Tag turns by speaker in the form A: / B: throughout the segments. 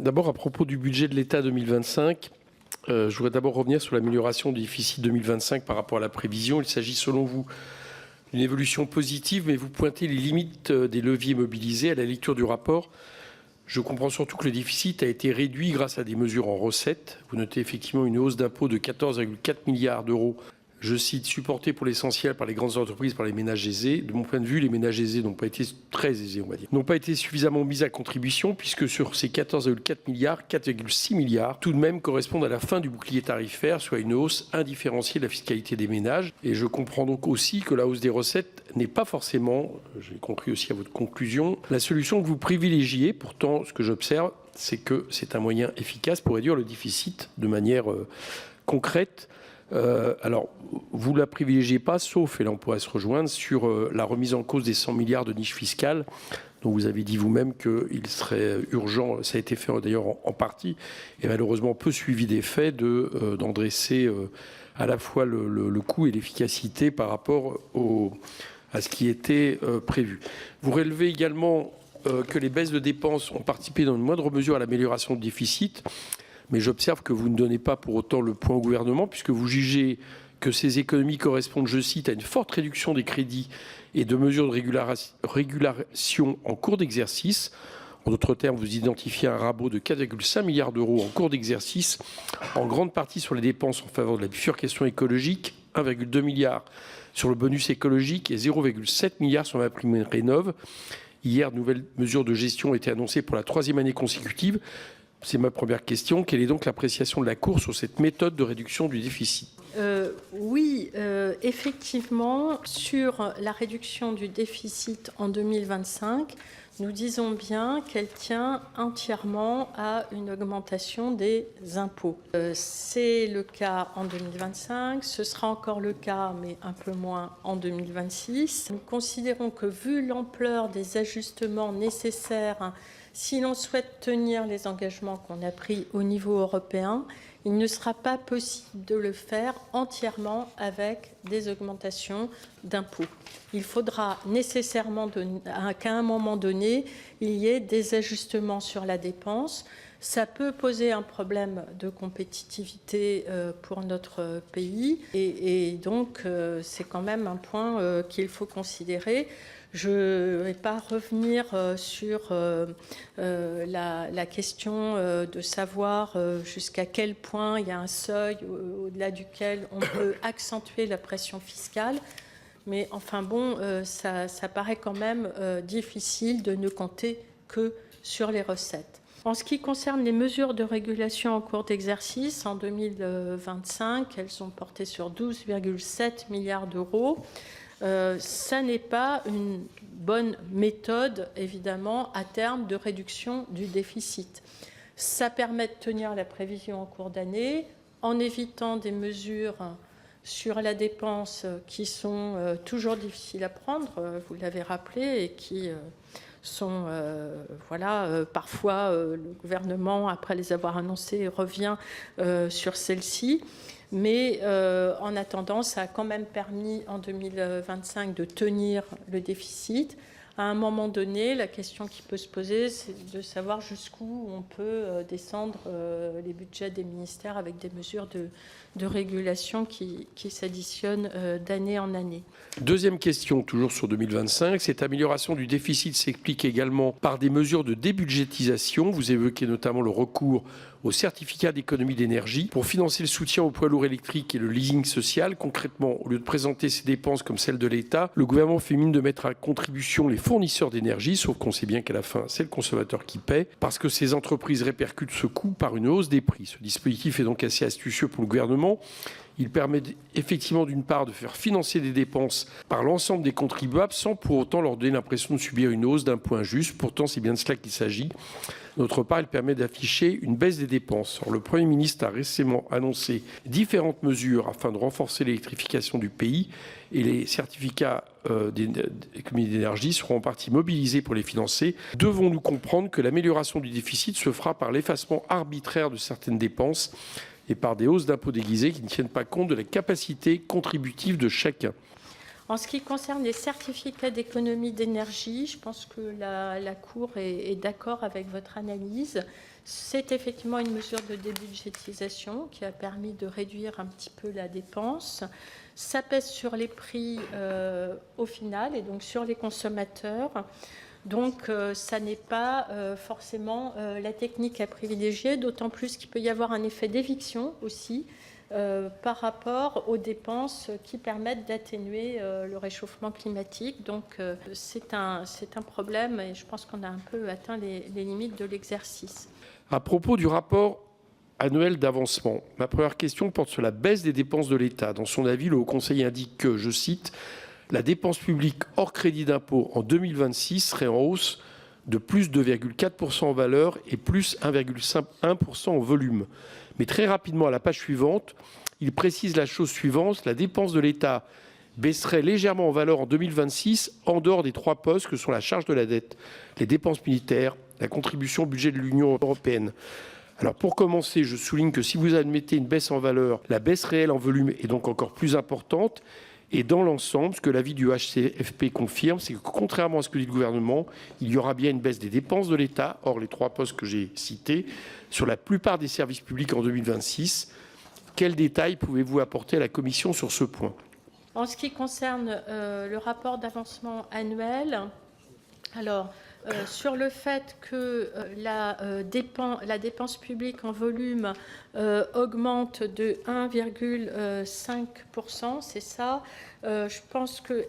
A: D'abord, à propos du budget de l'État 2025, je voudrais d'abord revenir sur l'amélioration du déficit 2025 par rapport à la prévision. Il s'agit selon vous d'une évolution positive, mais vous pointez les limites des leviers mobilisés. À la lecture du rapport, je comprends surtout que le déficit a été réduit grâce à des mesures en recettes. Vous notez effectivement une hausse d'impôts de 14,4 milliards d'euros. Je cite, supporté pour l'essentiel par les grandes entreprises, par les ménages aisés. De mon point de vue, les ménages aisés n'ont pas été très aisés, on va dire, n'ont pas été suffisamment mis à contribution, puisque sur ces 14,4 milliards, 4,6 milliards, tout de même correspondent à la fin du bouclier tarifaire, soit une hausse indifférenciée de la fiscalité des ménages. Et je comprends donc aussi que la hausse des recettes n'est pas forcément, j'ai compris aussi à votre conclusion, la solution que vous privilégiez. Pourtant, ce que j'observe, c'est que c'est un moyen efficace pour réduire le déficit de manière concrète. Alors, vous ne la privilégiez pas, sauf, et là on pourrait se rejoindre, sur la remise en cause des 100 milliards de niches fiscales, dont vous avez dit vous-même qu'il serait urgent, ça a été fait d'ailleurs en partie, et malheureusement peu suivi des faits, d'endresser à la fois le coût et l'efficacité par rapport à ce qui était prévu. Vous relevez également que les baisses de dépenses ont participé dans une moindre mesure à l'amélioration du déficit. Mais j'observe que vous ne donnez pas pour autant le point au gouvernement, puisque vous jugez que ces économies correspondent, je cite, à une forte réduction des crédits et de mesures de régulation en cours d'exercice. En d'autres termes, vous identifiez un rabot de 4,5 milliards d'euros en cours d'exercice, en grande partie sur les dépenses en faveur de la bifurcation écologique, 1,2 milliard sur le bonus écologique et 0,7 milliard sur la prime Rénov'. Hier, de nouvelles mesures de gestion ont été annoncées pour la 3e année consécutive. C'est ma première question. Quelle est donc l'appréciation de la Cour sur cette méthode de réduction du déficit ?
B: Oui, effectivement, sur la réduction du déficit en 2025, nous disons bien qu'elle tient entièrement à une augmentation des impôts. C'est le cas en 2025, ce sera encore le cas, mais un peu moins en 2026. Nous considérons que vu l'ampleur des ajustements nécessaires, si l'on souhaite tenir les engagements qu'on a pris au niveau européen, il ne sera pas possible de le faire entièrement avec des augmentations d'impôts. Il faudra nécessairement qu'à un moment donné, il y ait des ajustements sur la dépense. Ça peut poser un problème de compétitivité pour notre pays et donc c'est quand même un point qu'il faut considérer. Je ne vais pas revenir sur la question de savoir jusqu'à quel point il y a un seuil au-delà duquel on peut accentuer la pression fiscale. Mais enfin bon, ça paraît quand même difficile de ne compter que sur les recettes. En ce qui concerne les mesures de régulation en cours d'exercice, en 2025, elles sont portées sur 12,7 milliards d'euros. Ça n'est pas une bonne méthode, évidemment, à terme de réduction du déficit. Ça permet de tenir la prévision en cours d'année en évitant des mesures sur la dépense qui sont toujours difficiles à prendre, vous l'avez rappelé, et qui sont, parfois le gouvernement, après les avoir annoncées, revient sur celles-ci. Mais en attendant, ça a quand même permis en 2025 de tenir le déficit. À un moment donné, la question qui peut se poser, c'est de savoir jusqu'où on peut descendre les budgets des ministères avec des mesures de régulation qui s'additionnent d'année en année.
A: Deuxième question, toujours sur 2025. Cette amélioration du déficit s'explique également par des mesures de débudgétisation. Vous évoquez notamment le recours au certificat d'économie d'énergie pour financer le soutien aux poids lourds électriques et le leasing social. Concrètement, au lieu de présenter ces dépenses comme celles de l'État, le gouvernement fait mine de mettre à contribution les fournisseurs d'énergie, sauf qu'on sait bien qu'à la fin, c'est le consommateur qui paie, parce que ces entreprises répercutent ce coût par une hausse des prix. Ce dispositif est donc assez astucieux pour le gouvernement. Il permet effectivement d'une part de faire financer des dépenses par l'ensemble des contribuables sans pour autant leur donner l'impression de subir une hausse d'un point juste. Pourtant, c'est bien de cela qu'il s'agit. D'autre part, il permet d'afficher une baisse des dépenses. Or, le Premier ministre a récemment annoncé différentes mesures afin de renforcer l'électrification du pays et les certificats d'économie d'énergie seront en partie mobilisés pour les financer. Devons-nous comprendre que l'amélioration du déficit se fera par l'effacement arbitraire de certaines dépenses et par des hausses d'impôts déguisées qui ne tiennent pas compte de la capacité contributive de chacun?
B: En ce qui concerne les certificats d'économie d'énergie, je pense que la Cour est d'accord avec votre analyse. C'est effectivement une mesure de débudgétisation qui a permis de réduire un petit peu la dépense. Ça pèse sur les prix au final et donc sur les consommateurs. Donc ça n'est pas forcément la technique à privilégier, d'autant plus qu'il peut y avoir un effet d'éviction aussi par rapport aux dépenses qui permettent d'atténuer le réchauffement climatique. Donc c'est un problème et je pense qu'on a un peu atteint les limites de l'exercice.
A: À propos du rapport annuel d'avancement, ma première question porte sur la baisse des dépenses de l'État. Dans son avis, le Haut Conseil indique que, je cite, « La dépense publique hors crédit d'impôt en 2026 serait en hausse de plus 2,4% en valeur et plus 1,1% en volume. » Mais très rapidement, à la page suivante, il précise la chose suivante, la dépense de l'État baisserait légèrement en valeur en 2026 en dehors des 3 postes que sont la charge de la dette, les dépenses militaires, la contribution au budget de l'Union européenne. Alors pour commencer, je souligne que si vous admettez une baisse en valeur, la baisse réelle en volume est donc encore plus importante. Et dans l'ensemble, ce que l'avis du HCFP confirme, c'est que contrairement à ce que dit le gouvernement, il y aura bien une baisse des dépenses de l'État, hors les 3 postes que j'ai cités, sur la plupart des services publics en 2026. Quels détails pouvez-vous apporter à la Commission sur ce point ?
B: En ce qui concerne le rapport d'avancement annuel, alors sur le fait que la dépense publique en volume augmente de 1,5%, c'est ça. Je pense que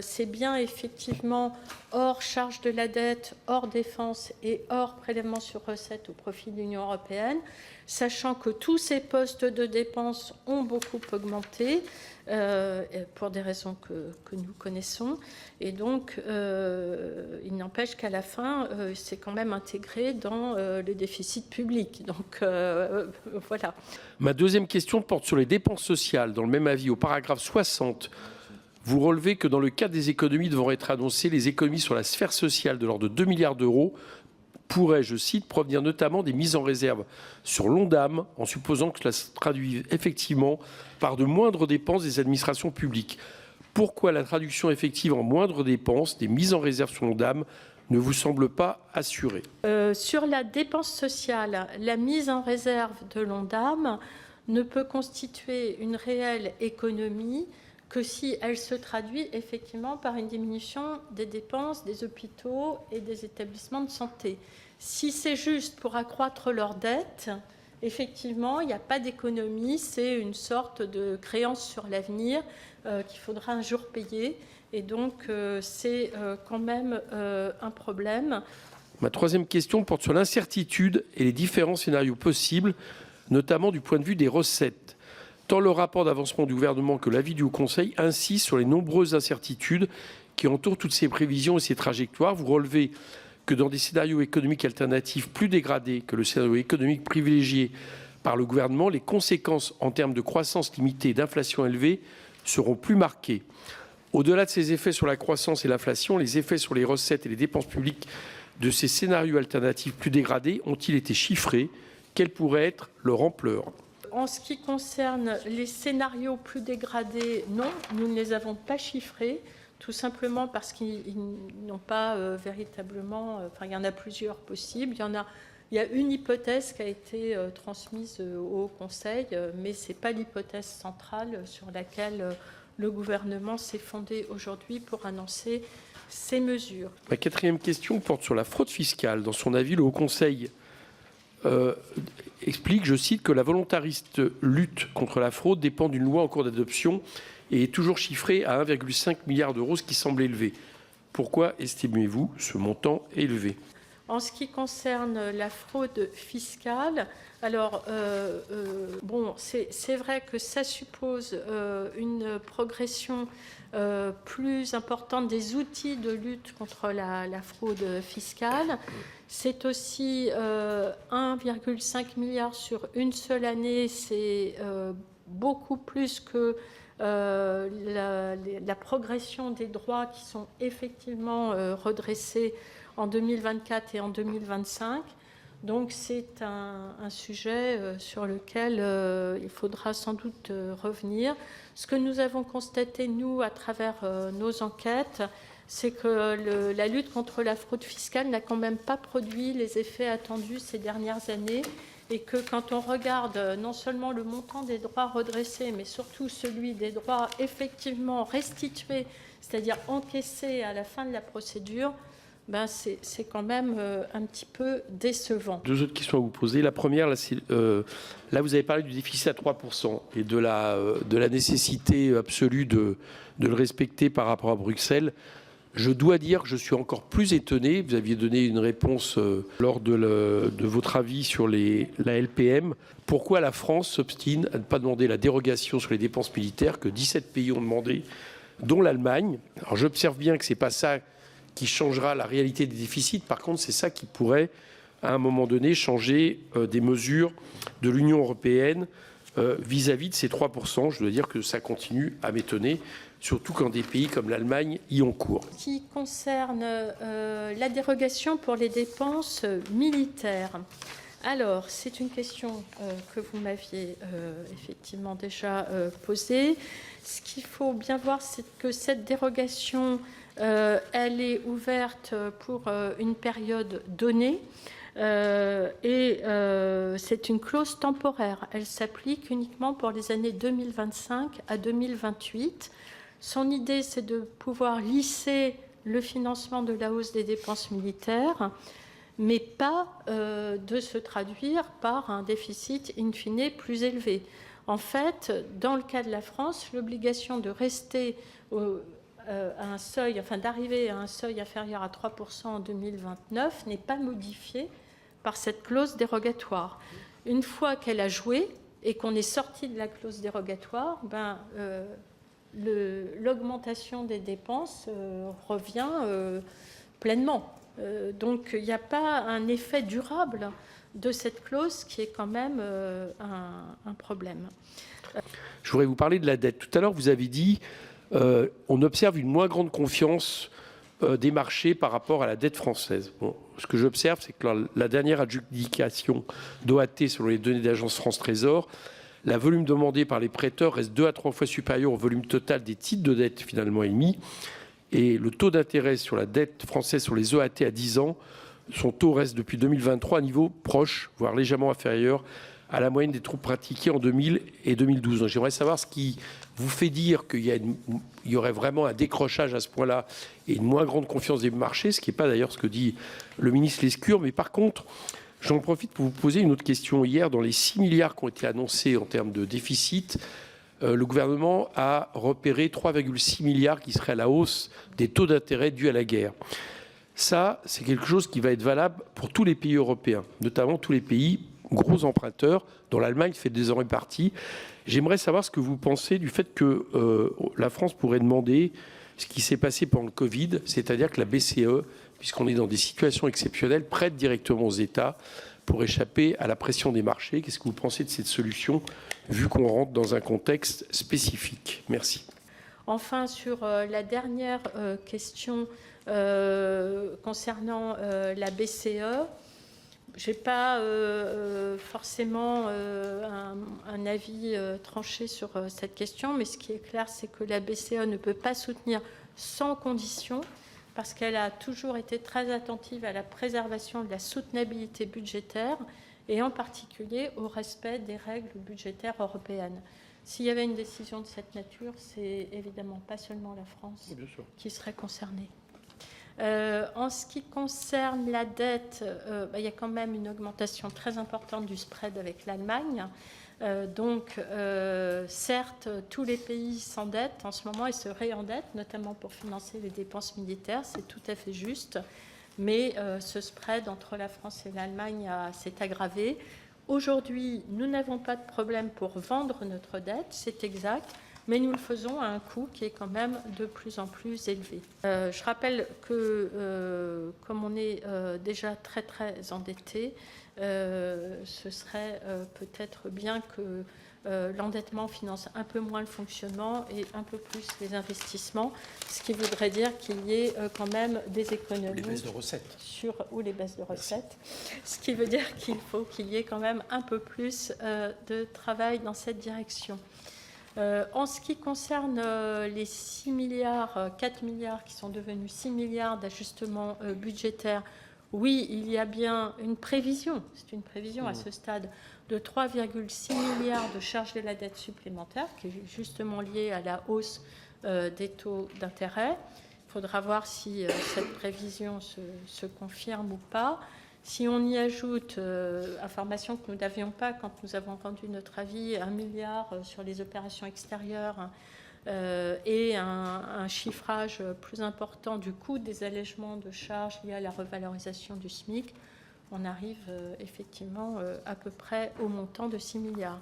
B: c'est bien effectivement hors charge de la dette, hors défense et hors prélèvement sur recettes au profit de l'Union européenne, sachant que tous ces postes de dépenses ont beaucoup augmenté pour des raisons que nous connaissons. Et donc, il n'empêche qu'à la fin, c'est quand même intégré dans le déficit public. Donc, voilà.
A: Ma deuxième question porte sur les dépenses sociales. Dans le même avis, au paragraphe 60, vous relevez que dans le cadre des économies devant être annoncées, les économies sur la sphère sociale de l'ordre de 2 milliards d'euros pourraient, je cite, provenir notamment des mises en réserve sur l'ONDAM, en supposant que cela se traduise effectivement par de moindres dépenses des administrations publiques. Pourquoi la traduction effective en moindres dépenses des mises en réserve sur l'ONDAM ne vous semble pas assurée ?
B: Sur la dépense sociale, la mise en réserve de l'ONDAM ne peut constituer une réelle économie que si elle se traduit effectivement par une diminution des dépenses des hôpitaux et des établissements de santé. Si c'est juste pour accroître leurs dettes, effectivement, il n'y a pas d'économie, c'est une sorte de créance sur l'avenir qu'il faudra un jour payer. Et donc, c'est quand même un problème.
A: Ma troisième question porte sur l'incertitude et les différents scénarios possibles, notamment du point de vue des recettes. Tant le rapport d'avancement du gouvernement que l'avis du Haut Conseil insistent sur les nombreuses incertitudes qui entourent toutes ces prévisions et ces trajectoires. Vous relevez que dans des scénarios économiques alternatifs plus dégradés que le scénario économique privilégié par le gouvernement, les conséquences en termes de croissance limitée et d'inflation élevée seront plus marquées. Au-delà de ces effets sur la croissance et l'inflation, les effets sur les recettes et les dépenses publiques de ces scénarios alternatifs plus dégradés ont-ils été chiffrés ? Quelle pourrait être leur ampleur ?
B: En ce qui concerne les scénarios plus dégradés, non, nous ne les avons pas chiffrés, tout simplement parce qu'ils n'ont pas véritablement... Enfin, il y en a plusieurs possibles. Il y a une hypothèse qui a été transmise au Conseil, mais ce n'est pas l'hypothèse centrale sur laquelle le gouvernement s'est fondé aujourd'hui pour annoncer ces mesures.
A: Ma quatrième question porte sur la fraude fiscale. Dans son avis, le Haut Conseil explique, je cite, que la volontariste lutte contre la fraude dépend d'une loi en cours d'adoption et est toujours chiffrée à 1,5 milliard d'euros, ce qui semble élevé. Pourquoi estimez-vous ce montant élevé ?
B: En ce qui concerne la fraude fiscale, alors, c'est vrai que ça suppose une progression plus importante des outils de lutte contre la fraude fiscale. C'est aussi 1,5 milliard sur une seule année, c'est beaucoup plus que la progression des droits qui sont effectivement redressés en 2024 et en 2025. Donc c'est un sujet sur lequel il faudra sans doute revenir. Ce que nous avons constaté, nous, à travers nos enquêtes, c'est que la lutte contre la fraude fiscale n'a quand même pas produit les effets attendus ces dernières années, et que quand on regarde non seulement le montant des droits redressés, mais surtout celui des droits effectivement restitués, c'est-à-dire encaissés à la fin de la procédure, c'est quand même un petit peu décevant.
A: 2 autres questions à vous poser. La première, là vous avez parlé du déficit à 3% et de la nécessité absolue de le respecter par rapport à Bruxelles. Je dois dire que je suis encore plus étonné. Vous aviez donné une réponse lors de votre avis sur la LPM. Pourquoi la France s'obstine à ne pas demander la dérogation sur les dépenses militaires que 17 pays ont demandé, dont l'Allemagne? Alors j'observe bien que ce n'est pas ça qui changera la réalité des déficits. Par contre, c'est ça qui pourrait, à un moment donné, changer des mesures de l'Union européenne vis-à-vis de ces 3%. Je dois dire que ça continue à m'étonner, surtout quand des pays comme l'Allemagne y ont cours.
B: Ce qui concerne la dérogation pour les dépenses militaires, alors c'est une question que vous m'aviez effectivement déjà posée. Ce qu'il faut bien voir, c'est que cette dérogation, elle est ouverte pour une période donnée. Et c'est une clause temporaire. Elle s'applique uniquement pour les années 2025 à 2028. Son idée, c'est de pouvoir lisser le financement de la hausse des dépenses militaires, mais pas de se traduire par un déficit in fine plus élevé. En fait, dans le cas de la France, l'obligation de rester à un seuil, enfin d'arriver à un seuil inférieur à 3% en 2029 n'est pas modifiée par cette clause dérogatoire. Une fois qu'elle a joué et qu'on est sorti de la clause dérogatoire, l'augmentation des dépenses revient pleinement. Donc il n'y a pas un effet durable de cette clause qui est quand même un problème.
A: Je voudrais vous parler de la dette. Tout à l'heure, vous avez dit on observe une moins grande confiance des marchés par rapport à la dette française. Bon, ce que j'observe, c'est que la dernière adjudication d'OAT, selon les données d'Agence France Trésor, le volume demandé par les prêteurs reste 2 à 3 fois supérieur au volume total des titres de dette finalement émis. Et le taux d'intérêt sur la dette française sur les OAT à 10 ans, son taux reste depuis 2023 à niveau proche, voire légèrement inférieur à la moyenne des taux pratiqués en 2000 et 2012. Donc j'aimerais savoir ce qui vous fait dire qu'il y aurait vraiment un décrochage à ce point-là et une moins grande confiance des marchés, ce qui n'est pas d'ailleurs ce que dit le ministre Lescure. Mais par contre, j'en profite pour vous poser une autre question. Hier, dans les 6 milliards qui ont été annoncés en termes de déficit, le gouvernement a repéré 3,6 milliards qui seraient à la hausse des taux d'intérêt dus à la guerre. Ça, c'est quelque chose qui va être valable pour tous les pays européens, notamment tous les pays gros emprunteurs, dont l'Allemagne fait désormais partie. J'aimerais savoir ce que vous pensez du fait que la France pourrait demander ce qui s'est passé pendant le Covid, c'est-à-dire que la BCE, puisqu'on est dans des situations exceptionnelles, prête directement aux États pour échapper à la pression des marchés. Qu'est-ce que vous pensez de cette solution, vu qu'on rentre dans un contexte spécifique? Merci.
B: Enfin, sur la dernière question concernant la BCE, je n'ai pas forcément un avis tranché sur cette question, mais ce qui est clair, c'est que la BCE ne peut pas soutenir sans condition, parce qu'elle a toujours été très attentive à la préservation de la soutenabilité budgétaire, et en particulier au respect des règles budgétaires européennes. S'il y avait une décision de cette nature, c'est évidemment pas seulement la France qui serait concernée. En ce qui concerne la dette, il y a quand même une augmentation très importante du spread avec l'Allemagne. Donc, certes, tous les pays s'endettent en ce moment et se réendettent, notamment pour financer les dépenses militaires, c'est tout à fait juste. Mais ce spread entre la France et l'Allemagne s'est aggravé. Aujourd'hui, nous n'avons pas de problème pour vendre notre dette, c'est exact, mais nous le faisons à un coût qui est quand même de plus en plus élevé. Je rappelle que comme on est déjà très très endetté, ce serait peut-être bien que l'endettement finance un peu moins le fonctionnement et un peu plus les investissements, ce qui voudrait dire qu'il y ait quand même des économies.
A: Les baisses de recettes.
B: Ou les baisses de recettes. Ce qui veut dire qu'il faut qu'il y ait quand même un peu plus de travail dans cette direction. En ce qui concerne les 6 milliards, 4 milliards qui sont devenus 6 milliards d'ajustements budgétaires, oui, il y a bien une prévision, c'est une prévision à ce stade, de 3,6 milliards de charges de la dette supplémentaire, qui est justement liée à la hausse des taux d'intérêt. Il faudra voir si cette prévision se confirme ou pas. Si on y ajoute, information que nous n'avions pas quand nous avons rendu notre avis, 1 milliard sur les opérations extérieures et un chiffrage plus important du coût des allègements de charges liés à la revalorisation du SMIC, on arrive effectivement à peu près au montant de 6 milliards.